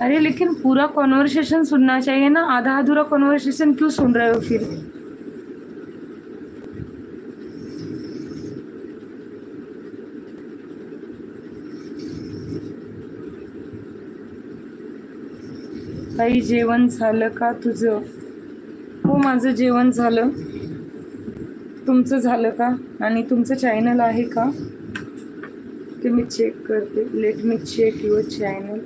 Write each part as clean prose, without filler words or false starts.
अरे लेकिन पूरा कॉन्वर्सेशन सुनना चाहिए ना, आधा अधूरा कॉन्वर्सेशन क्यों सुन रहे हो फिर? ताई जेवण झालं का तुझं? हो माझं जेवण झालं. तुमचं झालं का? आणि तुमचं चॅनल आहे का ते मी चेक करते. Let me check your channel.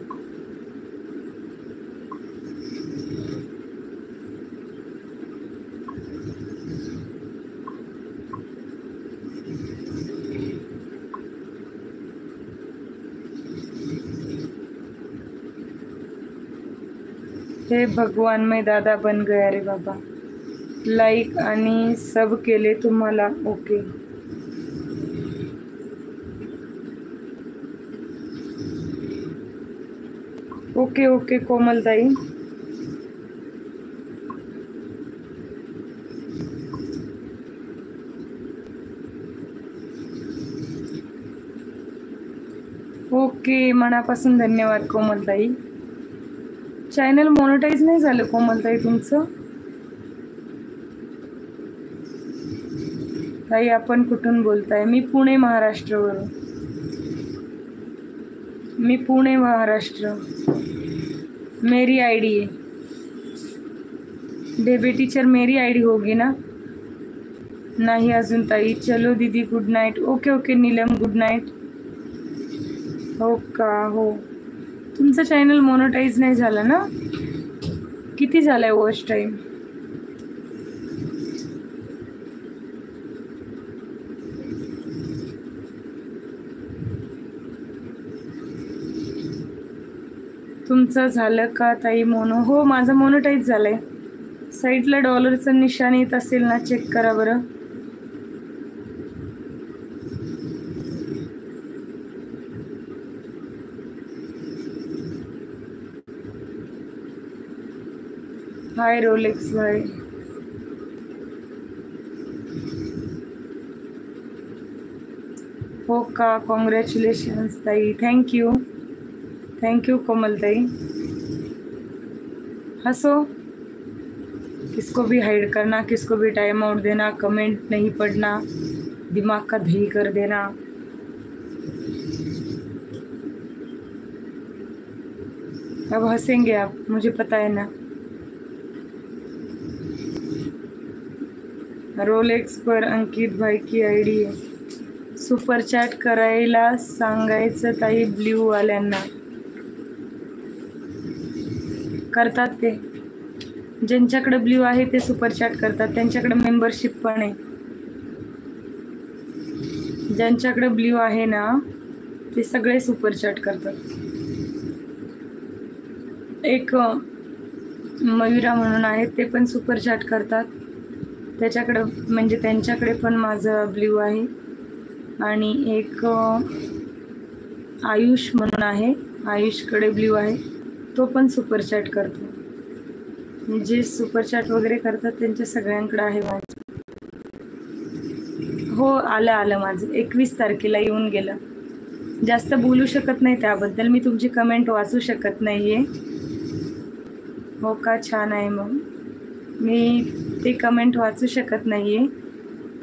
हे भगवान मैं दादा बन गया रे बाबा. लाईक आणि सब केले तुम्हाला. ओके ओके ओके कोमलताई. ओके मनापासून धन्यवाद कोमलताई. चॅनल मॉनिटाईज नाही झालं कोमलताई तुमचं? ताई आपण कुठून बोलताय? मी पुणे महाराष्ट्रवरून. मी पुणे महाराष्ट्र. मेरी आईडी है बेबी टीचर. मेरी आईडी होगी ना? नाही अजून ताई. चलो दीदी good night. Okay okay Neelam good night. हो का? हो तुमचं चॅनल मॉनिटाईज नाही झालं ना? किती झालाय वॉच टाईम? तुमचं झालं का ताई मोनो? हो माझं मॉनिटाईज झालंय. साईडला डॉलरचं निशाण येत असेल ना, चेक करा बरं. हाय रोलेक्स भाई. हो का? कॉंग्रॅच्युलेशन्स ताई. थँक्यू थँक्यू कोमलताई. हंसो. किसको भी हाइड करना, किसको भी टाइम आउट देना, कमेंट नहीं पढ़ना, दिमाग का दही कर देना. अब हंसेंगे आप, मुझे पता है ना. रोलेक्स पर अंकित भाई की आईडी आहे. सुपर चॅट करायला सांगायचं ताई ब्ल्यू वाल्यांना. करतात ते. ज्यांच्याकडे ब्ल्यू आहे ते सुपर चॅट करतात. त्यांच्याकडे मेंबरशिप पण आहे. ज्यांच्याकडे ब्ल्यू आहे ना ते सगळे सुपर चॅट करतात. एक मयुरा म्हणून आहेत ते पण सुपर चॅट करतात. त्याच्याकडे म्हणजे त्यांच्याकडे पण माझं ब्ल्यू आहे. आणि एक आयुष म्हणून आहे, आयुषकडे ब्ल्यू आहे, तो पण सुपर चॅट करतो. जे सुपर चॅट वगैरे करतात त्यांच्या सगळ्यांकडे आहे माझं. हो आलं आलं माझं 21 तारखेला येऊन गेलं. जास्त बोलू शकत नाही त्याबद्दल, मी तुमची कमेंट वाचू शकत नाही आहे. हो का? छान आहे. मग मी ते कमेंट वाचू शकत नाही आहे,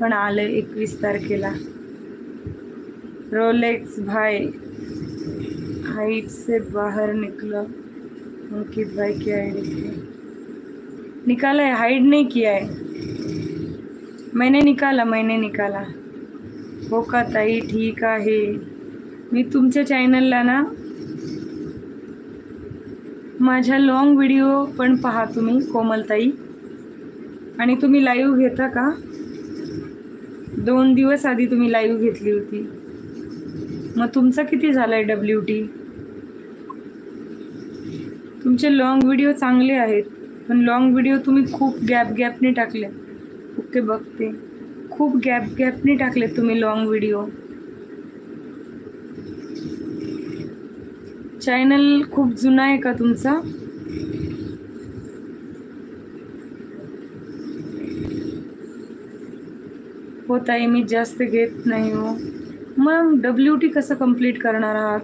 पण आलं 21 तारखेला. रोलेक्स भाई हाइट से बाहर निकला. अंकित भाई की आईडी निकाला है, हाइड नहीं किया है. मैंने निकाला. हो का ताई? ठीक आहे. मी तुमच्या चॅनलला ना माझ्या लॉंग व्हिडिओ पण पहा तुम्ही कोमलताई. आणि तुम्ही लाईव्ह घेता का? 2 दिवस आधी तुम्ही लाईव्ह घेतली होती. मग तुमचा किती झालाय WT? तुमचे लॉंग व्हिडिओ चांगले आहेत, पण लॉंग व्हिडिओ तुम्ही खूप गॅपने टाकले. ओके बघते. खूप गॅपने टाकले तुम्ही लॉंग व्हिडिओ. चॅनल खूप जुना आहे का तुमचा? हो ताई मी जास्त घेत नाही हो. मग WT कसं कंप्लीट करणार आहात?